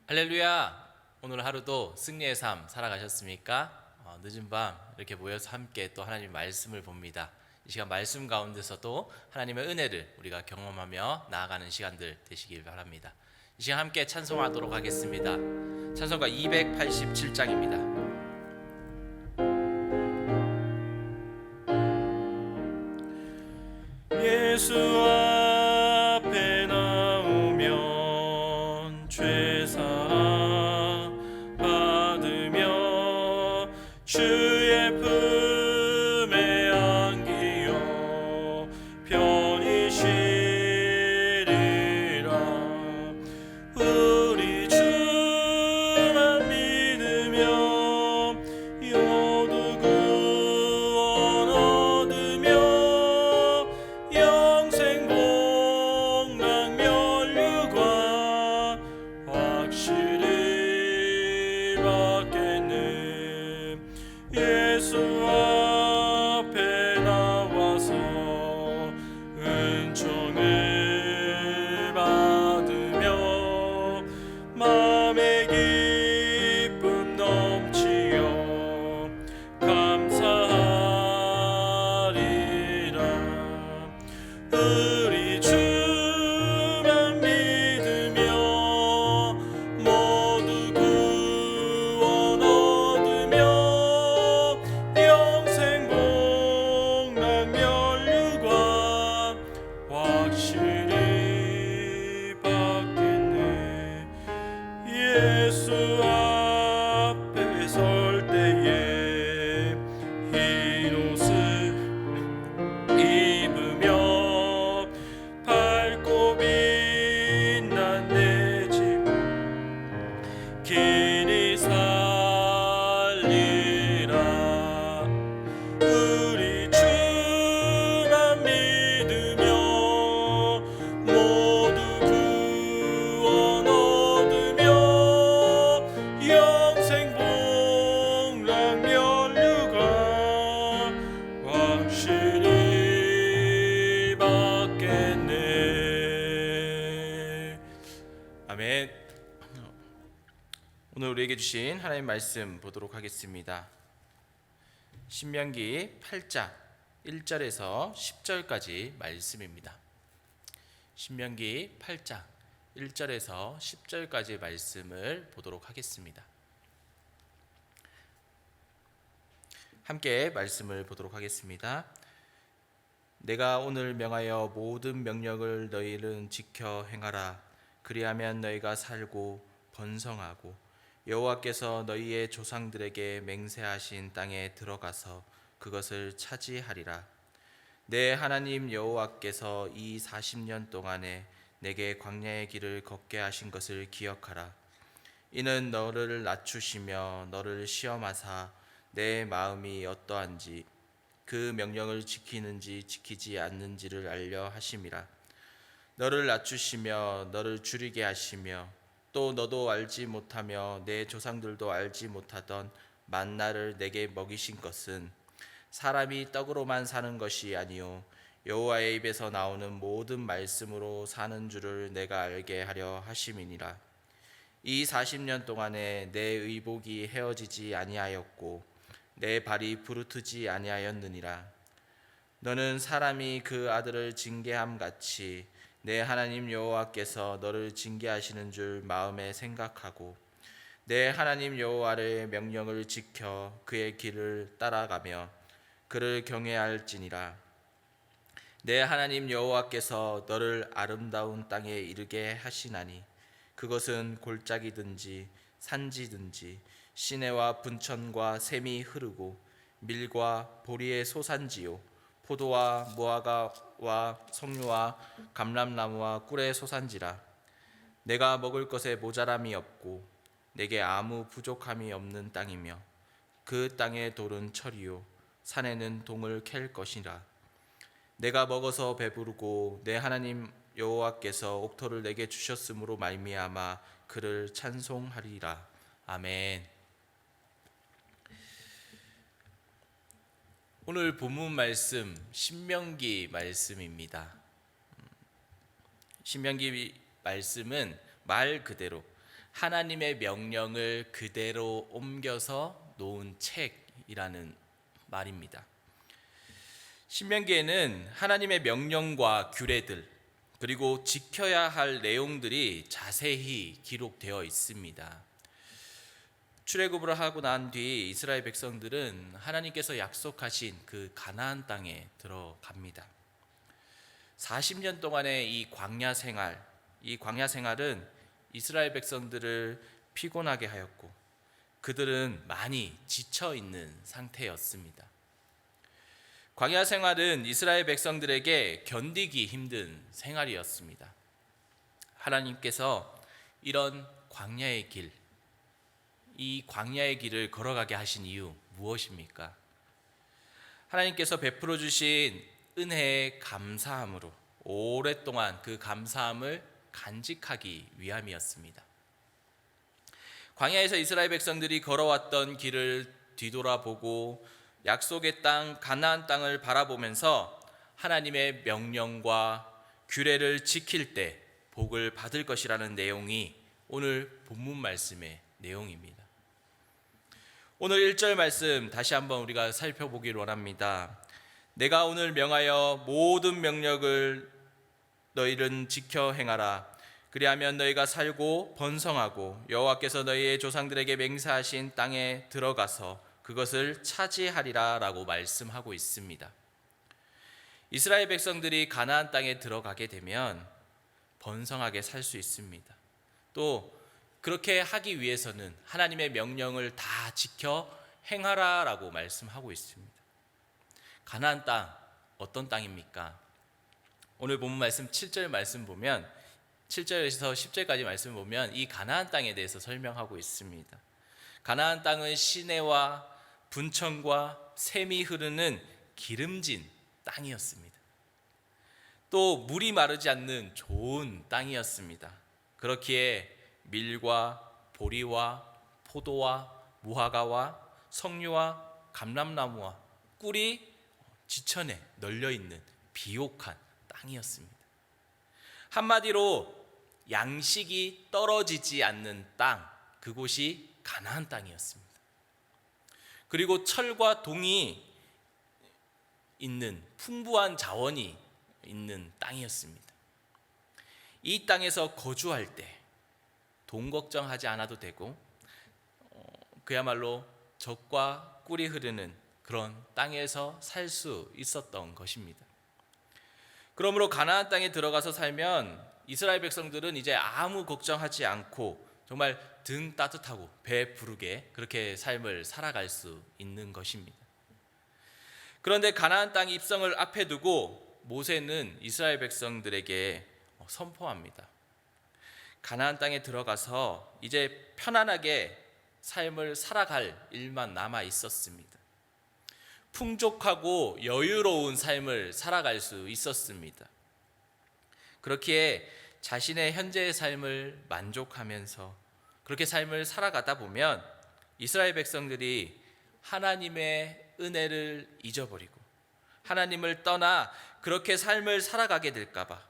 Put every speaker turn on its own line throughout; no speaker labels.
할렐루야! 오늘 하루도 승리의 삶 살아가셨습니까? 늦은 밤 이렇게 모여서 함께 또 하나님의 말씀을 봅니다. 이 시간 말씀 가운데서도 하나님의 은혜를 우리가 경험하며 나아가는 시간들 되시길 바랍니다. 이 시간 함께 찬송하도록 하겠습니다. 찬송가 287장입니다. 예수 앞에 나오면 죄사함 받으며 주의 품에 안기어 편히 쉬리라. 우리 주만 믿으며 영원한 구원 얻으며 영생 복락 면류관 확실히 받겠네. 예수 앞에 나와서 은총을 받으며 마음의 기쁨 넘치어 감사하리라. 우리 주만 믿으며 모두 구원 얻으며 영생 복락 면류관 확실히 받겠네. 예수 앞에 설 때에 흰 옷을 입으며 밝고 빛난 내 집 길이 살리라. 우리 주만 믿으며 모두 구원 얻으며 영생 복락 면류관 확실히 받겠네. 아멘. 오늘 우리에게 주신 하나님 말씀 보도록 하겠습니다. 신명기 8장 1절에서 10절까지 말씀입니다. 신명기 8장 1절에서 10절까지 말씀을 보도록 하겠습니다. 함께 말씀을 보도록 하겠습니다. 내가 오늘 명하여 모든 명령을 너희는 지켜 행하라. 그리하면 너희가 살고 번성하고 여호와께서 너희의 조상들에게 맹세하신 땅에 들어가서 그것을 차지하리라. 내 하나님 여호와께서 이 40년 동안에 내게 광야의 길을 걷게 하신 것을 기억하라. 이는 너를 낮추시며 너를 시험하사 내 마음이 어떠한지 그 명령을 지키는지 지키지 않는지를 알려 하심이라. 너를 낮추시며 너를 줄이게 하시며 또 너도 알지 못하며 내 조상들도 알지 못하던 만나를 내게 먹이신 것은 사람이 떡으로만 사는 것이 아니요 여호와의 입에서 나오는 모든 말씀으로 사는 줄을 내가 알게 하려 하심이니라. 이 40년 동안에 내 의복이 헤어지지 아니하였고 내 발이 부르트지 아니하였느니라. 너는 사람이 그 아들을 징계함 같이 내 하나님 여호와께서 너를 징계하시는 줄 마음에 생각하고 내 하나님 여호와의 명령을 지켜 그의 길을 따라가며 그를 경외할지니라. 내 하나님 여호와께서 너를 아름다운 땅에 이르게 하시나니 그것은 골짜기든지 산지든지 시내와 분천과 샘이 흐르고 밀과 보리의 소산지요 포도와 무화과와 석류와 감람나무와 꿀의 소산지라. 내가 먹을 것에 모자람이 없고 내게 아무 부족함이 없는 땅이며 그 땅의 돌은 철이요 산에는 동을 캘 것이라. 내가 먹어서 배부르고 내 하나님 여호와께서 옥토를 내게 주셨으므로 말미암아 그를 찬송하리라. 아멘. 오늘 본문 말씀 신명기 말씀입니다. 신명기 말씀은 말 그대로 하나님의 명령을 그대로 옮겨서 놓은 책이라는 말입니다. 신명기에는 하나님의 명령과 규례들 그리고 지켜야 할 내용들이 자세히 기록되어 있습니다. 출애굽을 하고 난 뒤 이스라엘 백성들은 하나님께서 약속하신 그 가나안 땅에 들어갑니다. 40년 동안의 이 광야 생활은 이스라엘 백성들을 피곤하게 하였고 그들은 많이 지쳐 있는 상태였습니다. 광야 생활은 이스라엘 백성들에게 견디기 힘든 생활이었습니다. 하나님께서 이런 이 광야의 길을 걸어가게 하신 이유 무엇입니까? 하나님께서 베풀어 주신 은혜의 감사함으로 오랫동안 그 감사함을 간직하기 위함이었습니다. 광야에서 이스라엘 백성들이 걸어왔던 길을 뒤돌아보고 약속의 땅 가나안 땅을 바라보면서 하나님의 명령과 규례를 지킬 때 복을 받을 것이라는 내용이 오늘 본문 말씀의 내용입니다. 오늘 1절 말씀 다시 한번 우리가 살펴보기를 원합니다. 내가 오늘 명하여 모든 명령을 너희는 지켜 행하라. 그리하면 너희가 살고 번성하고 여호와께서 너희의 조상들에게 맹세하신 땅에 들어가서 그것을 차지하리라 라고 말씀하고 있습니다. 이스라엘 백성들이 가나안 땅에 들어가게 되면 번성하게 살 수 있습니다. 또 그렇게 하기 위해서는 하나님의 명령을 다 지켜 행하라 라고 말씀하고 있습니다. 가나안 땅 어떤 땅입니까? 오늘 본문 말씀 7절 말씀 보면 7절에서 10절까지 말씀 보면 이 가나안 땅에 대해서 설명하고 있습니다. 가나안 땅은 시내와 분천과 샘이 흐르는 기름진 땅이었습니다. 또 물이 마르지 않는 좋은 땅이었습니다. 그렇기에 밀과 보리와 포도와 무화과와 석류와 감람나무와 꿀이 지천에 널려 있는 비옥한 땅이었습니다. 한마디로 양식이 떨어지지 않는 땅, 그곳이 가나안 땅이었습니다. 그리고 철과 동이 있는 풍부한 자원이 있는 땅이었습니다. 이 땅에서 거주할 때 돈 걱정하지 않아도 되고 그야말로 젖과 꿀이 흐르는 그런 땅에서 살 수 있었던 것입니다. 그러므로 가나안 땅에 들어가서 살면 이스라엘 백성들은 이제 아무 걱정하지 않고 정말 등 따뜻하고 배 부르게 그렇게 삶을 살아갈 수 있는 것입니다. 그런데 가나안 땅 입성을 앞에 두고 모세는 이스라엘 백성들에게 선포합니다. 가나안 땅에 들어가서 이제 편안하게 삶을 살아갈 일만 남아 있었습니다. 풍족하고 여유로운 삶을 살아갈 수 있었습니다. 그렇기에 자신의 현재의 삶을 만족하면서 그렇게 삶을 살아가다 보면 이스라엘 백성들이 하나님의 은혜를 잊어버리고 하나님을 떠나 그렇게 삶을 살아가게 될까봐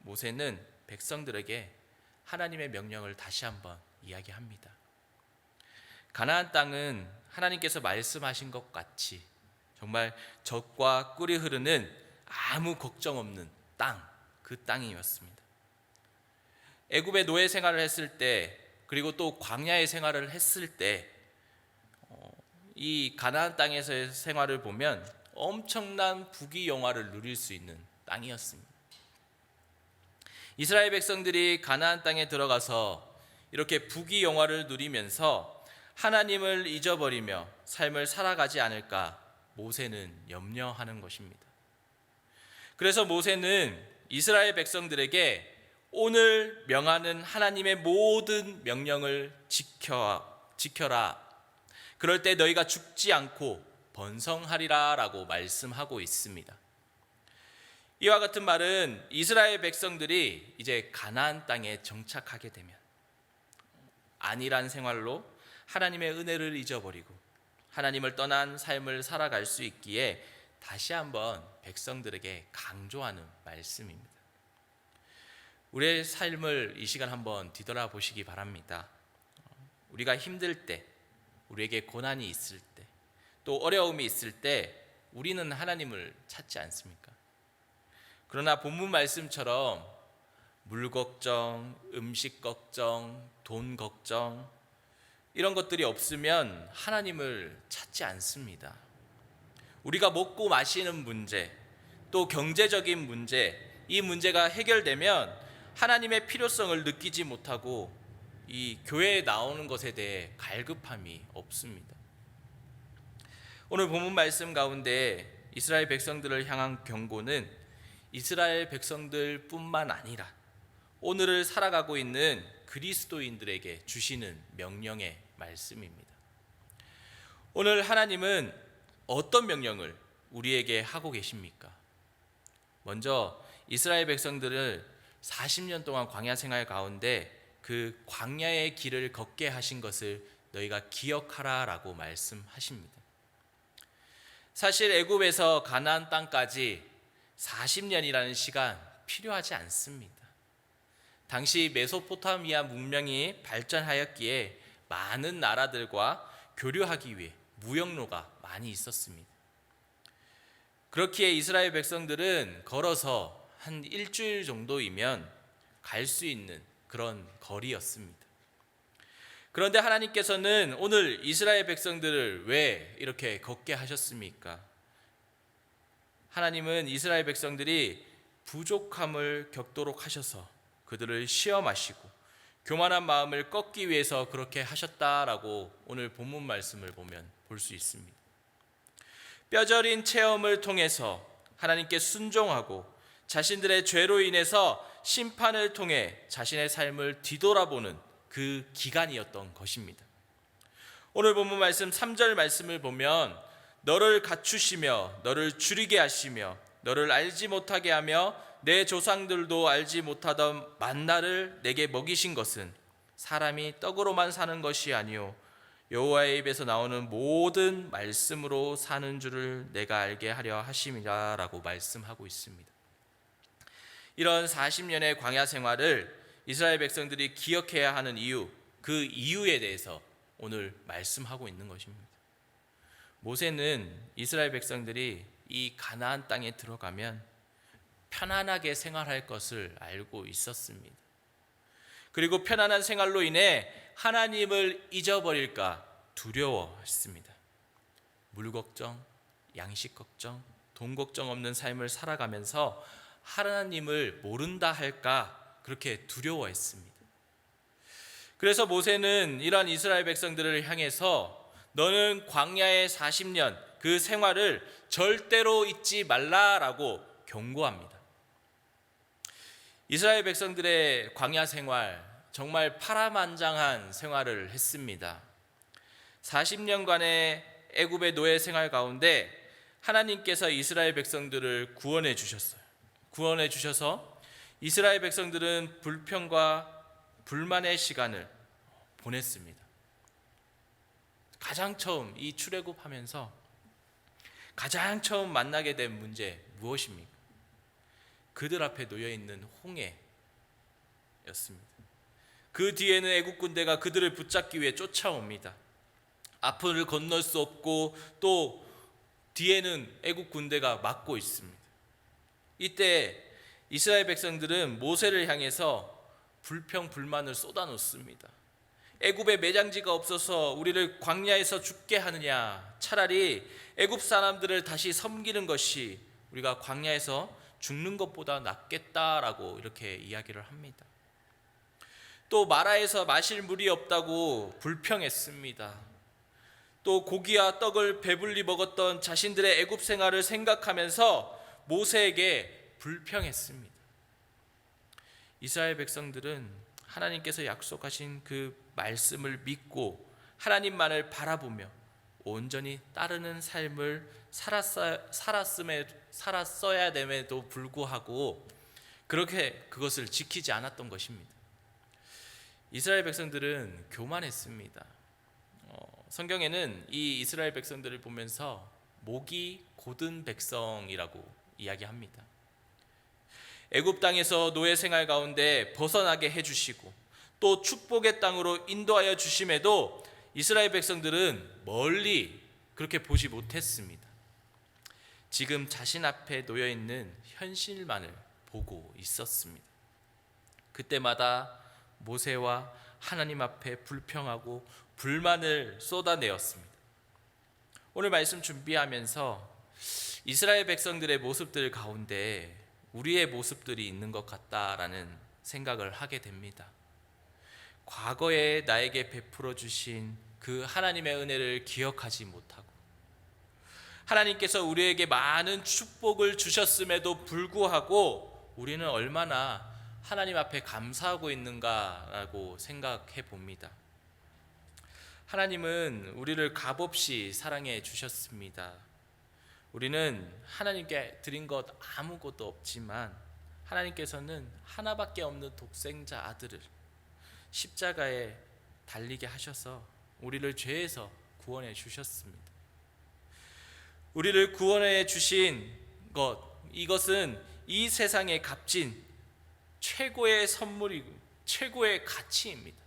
모세는 백성들에게 하나님의 명령을 다시 한번 이야기합니다. 가나안 땅은 하나님께서 말씀하신 것 같이 정말 젖과 꿀이 흐르는 아무 걱정 없는 땅, 그 땅이었습니다. 애굽의 노예 생활을 했을 때 그리고 또 광야의 생활을 했을 때 이 가나안 땅에서의 생활을 보면 엄청난 부귀영화를 누릴 수 있는 땅이었습니다. 이스라엘 백성들이 가나안 땅에 들어가서 이렇게 부귀영화를 누리면서 하나님을 잊어버리며 삶을 살아가지 않을까 모세는 염려하는 것입니다. 그래서 모세는 이스라엘 백성들에게 오늘 명하는 하나님의 모든 명령을 지켜라. 그럴 때 너희가 죽지 않고 번성하리라 라고 말씀하고 있습니다. 이와 같은 말은 이스라엘 백성들이 이제 가나안 땅에 정착하게 되면 안일한 생활로 하나님의 은혜를 잊어버리고 하나님을 떠난 삶을 살아갈 수 있기에 다시 한번 백성들에게 강조하는 말씀입니다. 우리의 삶을 이 시간 한번 뒤돌아보시기 바랍니다. 우리가 힘들 때, 우리에게 고난이 있을 때, 또 어려움이 있을 때 우리는 하나님을 찾지 않습니까? 그러나 본문 말씀처럼 물 걱정, 음식 걱정, 돈 걱정 이런 것들이 없으면 하나님을 찾지 않습니다. 우리가 먹고 마시는 문제, 또 경제적인 문제, 이 문제가 해결되면 하나님의 필요성을 느끼지 못하고 이 교회에 나오는 것에 대해 갈급함이 없습니다. 오늘 본문 말씀 가운데 이스라엘 백성들을 향한 경고는 이스라엘 백성들뿐만 아니라 오늘을 살아가고 있는 그리스도인들에게 주시는 명령의 말씀입니다. 오늘 하나님은 어떤 명령을 우리에게 하고 계십니까? 먼저 이스라엘 백성들을 40년 동안 광야 생활 가운데 그 광야의 길을 걷게 하신 것을 너희가 기억하라라고 말씀하십니다. 사실 애굽에서 가나안 땅까지 40년이라는 시간 필요하지 않습니다. 당시 메소포타미아 문명이 발전하였기에 많은 나라들과 교류하기 위해 무역로가 많이 있었습니다. 그렇기에 이스라엘 백성들은 걸어서 한 일주일 정도이면 갈 수 있는 그런 거리였습니다. 그런데 하나님께서는 오늘 이스라엘 백성들을 왜 이렇게 걷게 하셨습니까? 하나님은 이스라엘 백성들이 부족함을 겪도록 하셔서 그들을 시험하시고 교만한 마음을 꺾기 위해서 그렇게 하셨다라고 오늘 본문 말씀을 보면 볼 수 있습니다. 뼈저린 체험을 통해서 하나님께 순종하고 자신들의 죄로 인해서 심판을 통해 자신의 삶을 뒤돌아보는 그 기간이었던 것입니다. 오늘 본문 말씀 3절 말씀을 보면 너를 갖추시며 너를 줄이게 하시며 너를 알지 못하게 하며 내 조상들도 알지 못하던 만나를 내게 먹이신 것은 사람이 떡으로만 사는 것이 아니요 여호와의 입에서 나오는 모든 말씀으로 사는 줄을 내가 알게 하려 하심이라 라고 말씀하고 있습니다. 이런 40년의 광야 생활을 이스라엘 백성들이 기억해야 하는 이유, 그 이유에 대해서 오늘 말씀하고 있는 것입니다. 모세는 이스라엘 백성들이 이 가나안 땅에 들어가면 편안하게 생활할 것을 알고 있었습니다. 그리고 편안한 생활로 인해 하나님을 잊어버릴까 두려워했습니다. 물 걱정, 양식 걱정, 돈 걱정 없는 삶을 살아가면서 하나님을 모른다 할까 그렇게 두려워했습니다. 그래서 모세는 이러한 이스라엘 백성들을 향해서 너는 광야의 40년 그 생활을 절대로 잊지 말라라고 경고합니다. 이스라엘 백성들의 광야 생활 정말 파란만장한 생활을 했습니다. 40년간의 애굽의 노예 생활 가운데 하나님께서 이스라엘 백성들을 구원해 주셨어요. 구원해 주셔서 이스라엘 백성들은 불평과 불만의 시간을 보냈습니다. 가장 처음 이 출애굽하면서 가장 처음 만나게 된 문제 무엇입니까? 그들 앞에 놓여 있는 홍해였습니다. 그 뒤에는 애국 군대가 그들을 붙잡기 위해 쫓아옵니다. 앞을 건널 수 없고 또 뒤에는 애국 군대가 막고 있습니다. 이때 이스라엘 백성들은 모세를 향해서 불평 불만을 쏟아놓습니다. 애굽에 매장지가 없어서 우리를 광야에서 죽게 하느냐, 차라리 애굽 사람들을 다시 섬기는 것이 우리가 광야에서 죽는 것보다 낫겠다라고 이렇게 이야기를 합니다. 또 마라에서 마실 물이 없다고 불평했습니다. 또 고기와 떡을 배불리 먹었던 자신들의 애굽 생활을 생각하면서 모세에게 불평했습니다. 이스라엘 백성들은 하나님께서 약속하신 그 말씀을 믿고 하나님만을 바라보며 온전히 따르는 삶을 살았어야 됨에도 불구하고 그렇게 그것을 지키지 않았던 것입니다. 이스라엘 백성들은 교만했습니다. 성경에는 이 이스라엘 백성들을 보면서 목이 곧은 백성이라고 이야기합니다. 애굽 땅에서 노예 생활 가운데 벗어나게 해주시고 또 축복의 땅으로 인도하여 주심에도 이스라엘 백성들은 멀리 그렇게 보지 못했습니다. 지금 자신 앞에 놓여 있는 현실만을 보고 있었습니다. 그때마다 모세와 하나님 앞에 불평하고 불만을 쏟아내었습니다. 오늘 말씀 준비하면서 이스라엘 백성들의 모습들 가운데 우리의 모습들이 있는 것 같다라는 생각을 하게 됩니다. 과거에 나에게 베풀어 주신 그 하나님의 은혜를 기억하지 못하고, 하나님께서 우리에게 많은 축복을 주셨음에도 불구하고 우리는 얼마나 하나님 앞에 감사하고 있는가라고 생각해 봅니다. 하나님은 우리를 값없이 사랑해 주셨습니다. 우리는 하나님께 드린 것 아무것도 없지만 하나님께서는 하나밖에 없는 독생자 아들을 십자가에 달리게 하셔서 우리를 죄에서 구원해 주셨습니다. 우리를 구원해 주신 이것은 이 세상에 값진 최고의 선물이고 최고의 가치입니다.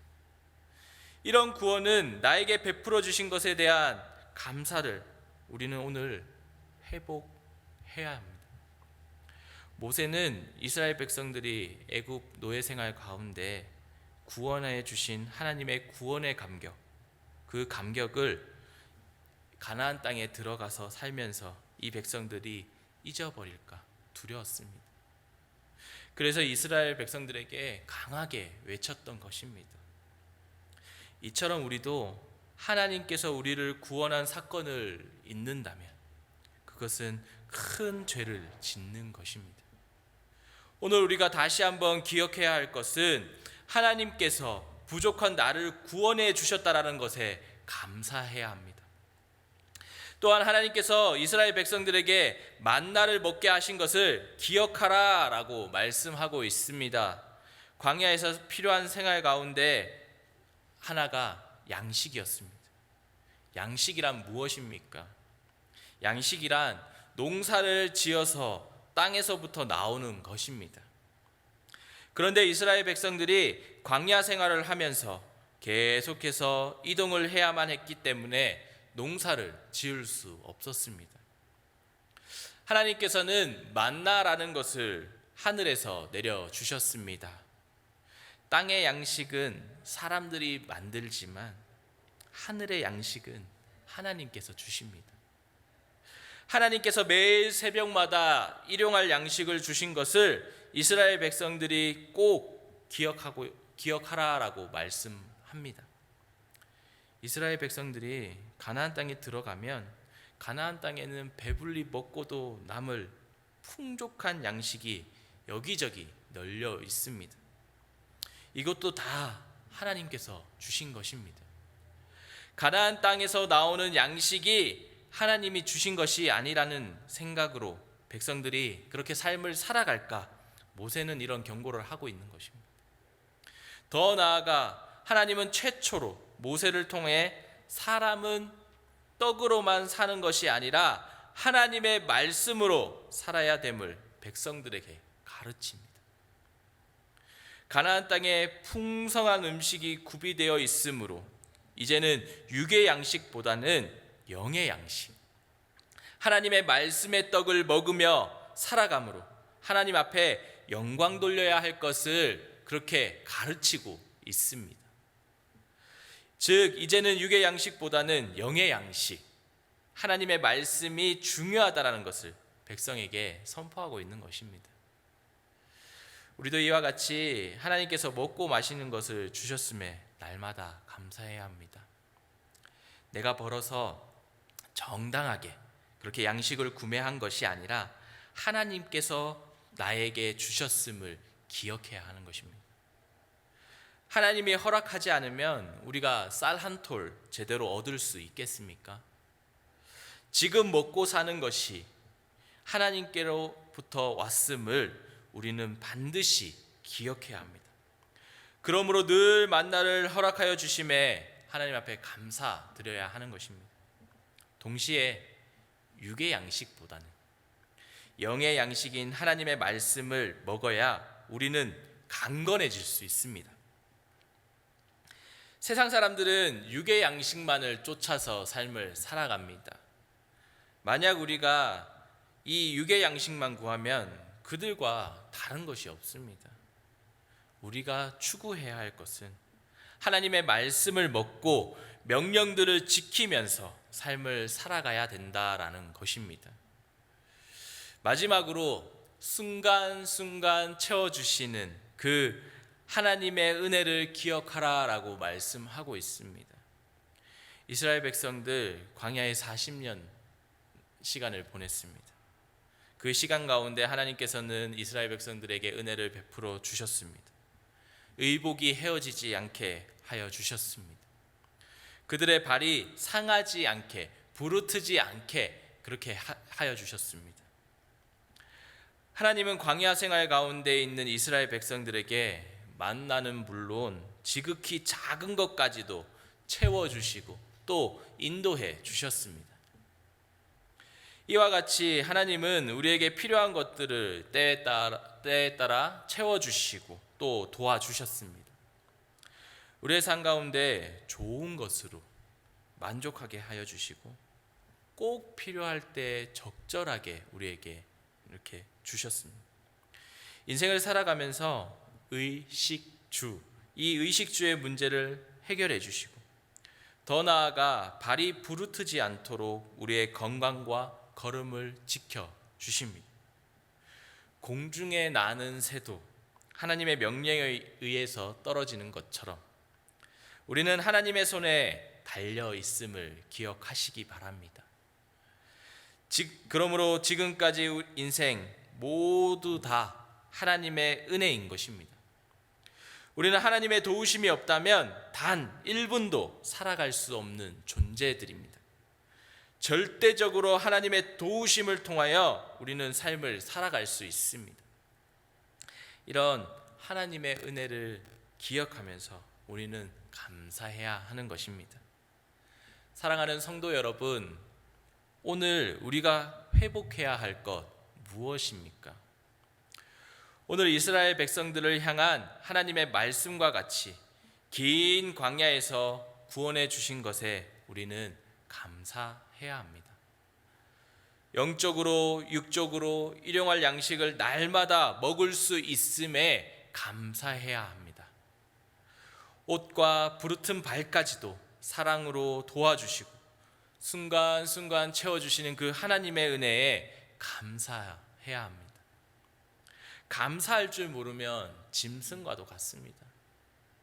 이런 구원은 나에게 베풀어 주신 것에 대한 감사를 우리는 오늘 회복해야 합니다. 모세는 이스라엘 백성들이 애굽 노예 생활 가운데 구원해 주신 하나님의 구원의 감격, 그 감격을 가나안 땅에 들어가서 살면서 이 백성들이 잊어버릴까 두려웠습니다. 그래서 이스라엘 백성들에게 강하게 외쳤던 것입니다. 이처럼 우리도 하나님께서 우리를 구원한 사건을 잊는다면 그것은 큰 죄를 짓는 것입니다. 오늘 우리가 다시 한번 기억해야 할 것은 하나님께서 부족한 나를 구원해 주셨다라는 것에 감사해야 합니다. 또한 하나님께서 이스라엘 백성들에게 만나를 먹게 하신 것을 기억하라 라고 말씀하고 있습니다. 광야에서 필요한 생활 가운데 하나가 양식이었습니다. 양식이란 무엇입니까? 양식이란 농사를 지어서 땅에서부터 나오는 것입니다. 그런데 이스라엘 백성들이 광야 생활을 하면서 계속해서 이동을 해야만 했기 때문에 농사를 지을 수 없었습니다. 하나님께서는 만나라는 것을 하늘에서 내려주셨습니다. 땅의 양식은 사람들이 만들지만 하늘의 양식은 하나님께서 주십니다. 하나님께서 매일 새벽마다 일용할 양식을 주신 것을 이스라엘 백성들이 꼭 기억하라라고 말씀합니다. 이스라엘 백성들이 가나안 땅에 들어가면 가나안 땅에는 배불리 먹고도 남을 풍족한 양식이 여기저기 널려 있습니다. 이것도 다 하나님께서 주신 것입니다. 가나안 땅에서 나오는 양식이 하나님이 주신 것이 아니라는 생각으로 백성들이 그렇게 삶을 살아갈까 모세는 이런 경고를 하고 있는 것입니다. 더 나아가 하나님은 최초로 모세를 통해 사람은 떡으로만 사는 것이 아니라 하나님의 말씀으로 살아야 됨을 백성들에게 가르칩니다. 가나안 땅에 풍성한 음식이 구비되어 있으므로 이제는 육의 양식보다는 영의 양식, 하나님의 말씀의 떡을 먹으며 살아감으로 하나님 앞에 영광 돌려야 할 것을 그렇게 가르치고 있습니다. 즉 이제는 육의 양식보다는 영의 양식, 하나님의 말씀이 중요하다라는 것을 백성에게 선포하고 있는 것입니다. 우리도 이와 같이 하나님께서 먹고 마시는 것을 주셨음에 날마다 감사해야 합니다. 내가 벌어서 정당하게 그렇게 양식을 구매한 것이 아니라 하나님께서 나에게 주셨음을 기억해야 하는 것입니다. 하나님이 허락하지 않으면 우리가 쌀 한 톨 제대로 얻을 수 있겠습니까? 지금 먹고 사는 것이 하나님께로부터 왔음을 우리는 반드시 기억해야 합니다. 그러므로 늘 만나를 허락하여 주심에 하나님 앞에 감사드려야 하는 것입니다. 동시에 육의 양식보다는 영의 양식인 하나님의 말씀을 먹어야 우리는 강건해질 수 있습니다. 세상 사람들은 육의 양식만을 쫓아서 삶을 살아갑니다. 만약 우리가 이 육의 양식만 구하면 그들과 다른 것이 없습니다. 우리가 추구해야 할 것은 하나님의 말씀을 먹고 명령들을 지키면서 삶을 살아가야 된다라는 것입니다. 마지막으로 순간순간 채워주시는 그 하나님의 은혜를 기억하라라고 말씀하고 있습니다. 이스라엘 백성들 광야에 40년 시간을 보냈습니다. 그 시간 가운데 하나님께서는 이스라엘 백성들에게 은혜를 베풀어 주셨습니다. 의복이 헤어지지 않게 하여 주셨습니다. 그들의 발이 상하지 않게, 부르트지 않게 그렇게 하여 주셨습니다. 하나님은 광야 생활 가운데 있는 이스라엘 백성들에게 만나는 물론 지극히 작은 것까지도 채워주시고 또 인도해 주셨습니다. 이와 같이 하나님은 우리에게 필요한 것들을 때에 따라 채워주시고 또 도와주셨습니다. 우리의 삶 가운데 좋은 것으로 만족하게 하여 주시고 꼭 필요할 때 적절하게 우리에게 이렇게 주셨습니다. 인생을 살아가면서 의식주, 이 의식주의 문제를 해결해 주시고 더 나아가 발이 부르트지 않도록 우리의 건강과 걸음을 지켜 주십니다. 공중에 나는 새도 하나님의 명령에 의해서 떨어지는 것처럼 우리는 하나님의 손에 달려 있음을 기억하시기 바랍니다. 그러므로 지금까지 인생 모두 다 하나님의 은혜인 것입니다. 우리는 하나님의 도우심이 없다면 단 1분도 살아갈 수 없는 존재들입니다. 절대적으로 하나님의 도우심을 통하여 우리는 삶을 살아갈 수 있습니다. 이런 하나님의 은혜를 기억하면서 우리는 감사해야 하는 것입니다. 사랑하는 성도 여러분, 오늘 우리가 회복해야 할 것 무엇입니까? 오늘 이스라엘 백성들을 향한 하나님의 말씀과 같이 긴 광야에서 구원해 주신 것에 우리는 감사해야 합니다. 영적으로 육적으로 일용할 양식을 날마다 먹을 수 있음에 감사해야 합니다. 옷과 부르튼 발까지도 사랑으로 도와주시고 순간순간 채워주시는 그 하나님의 은혜에 감사해야 합니다. 감사할 줄 모르면 짐승과도 같습니다.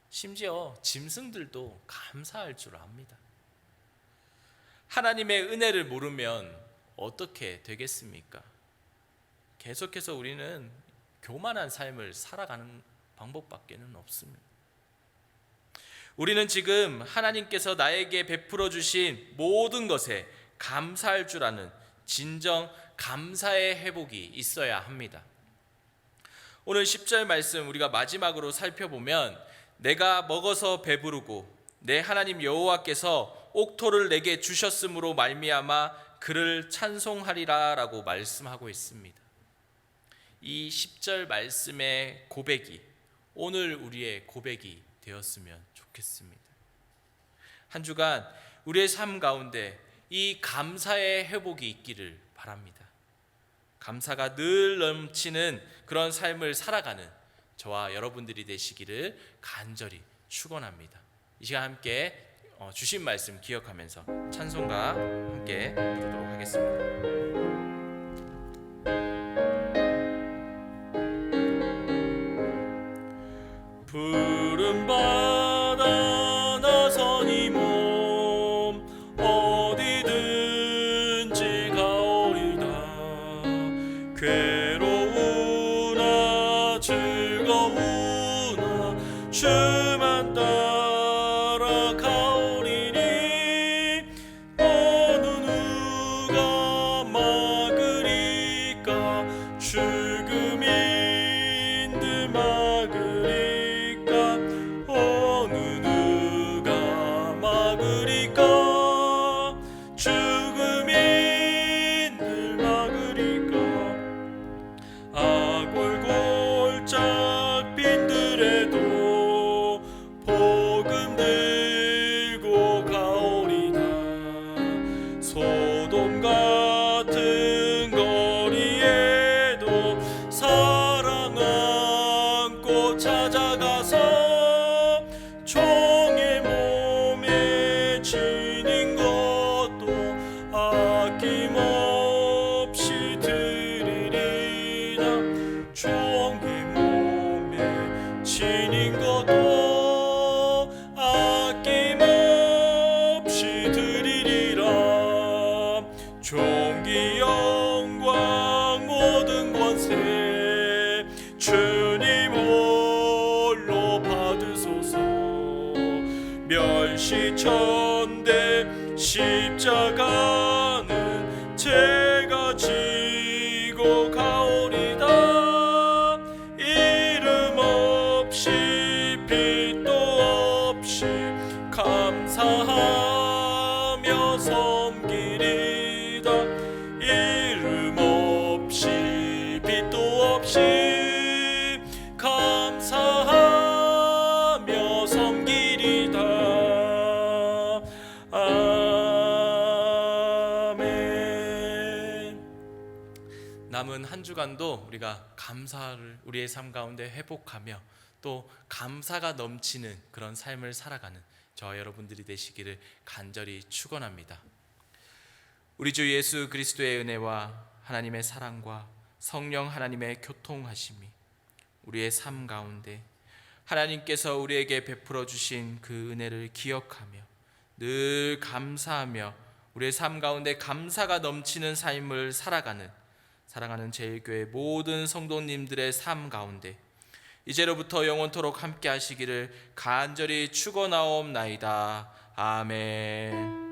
심지어 짐승들도 감사할 줄 압니다. 하나님의 은혜를 모르면 어떻게 되겠습니까? 계속해서 우리는 교만한 삶을 살아가는 방법밖에는 없습니다. 우리는 지금 하나님께서 나에게 베풀어 주신 모든 것에 감사할 줄 아는 진정 감사의 회복이 있어야 합니다. 오늘 10절 말씀 우리가 마지막으로 살펴보면 내가 먹어서 배부르고 내 하나님 여호와께서 옥토를 내게 주셨으므로 말미암아 그를 찬송하리라 라고 말씀하고 있습니다. 이 10절 말씀의 고백이 오늘 우리의 고백이 되었으면 좋겠습니다. 한 주간 우리의 삶 가운데 이 감사의 회복이 있기를 바랍니다. 감사가 늘 넘치는 그런 삶을 살아가는 저와 여러분들이 되시기를 간절히 축원합니다. 이 시간 함께 주신 말씀 기억하면서 찬송가 함께 부르도록 하겠습니다. 푸른 바다 나선이 몸 어디든지 가오리다. 괴로우나 즐거우나 주만 따라 가오리니 어느 누가 막으리까. 죽음인들 막으리까. 어느 누가 막으리까. 죽음인들 막으리까. 악골골 잡힌들에도 복음 지천대 십자가는 제가 지고 가오리다. 이름 없이 빛도 없이 감사하며 섬기리다. 이름 없이 빛도 없이 감사하며 섬기리다. 아멘. 남은 한 주간도 우리가 감사를 우리의 삶 가운데 회복하며 또 감사가 넘치는 그런 삶을 살아가는 저와 여러분들이 되시기를 간절히 축원합니다. 우리 주 예수 그리스도의 은혜와 하나님의 사랑과 성령 하나님의 교통하심이 우리의 삶 가운데 하나님께서 우리에게 베풀어 주신 그 은혜를 기억하며 늘 감사하며 우리의 삶 가운데 감사가 넘치는 삶을 살아가는 사랑하는 제일교회 모든 성도님들의 삶 가운데 이제로부터 영원토록 함께 하시기를 간절히 축원하옵나이다. 아멘.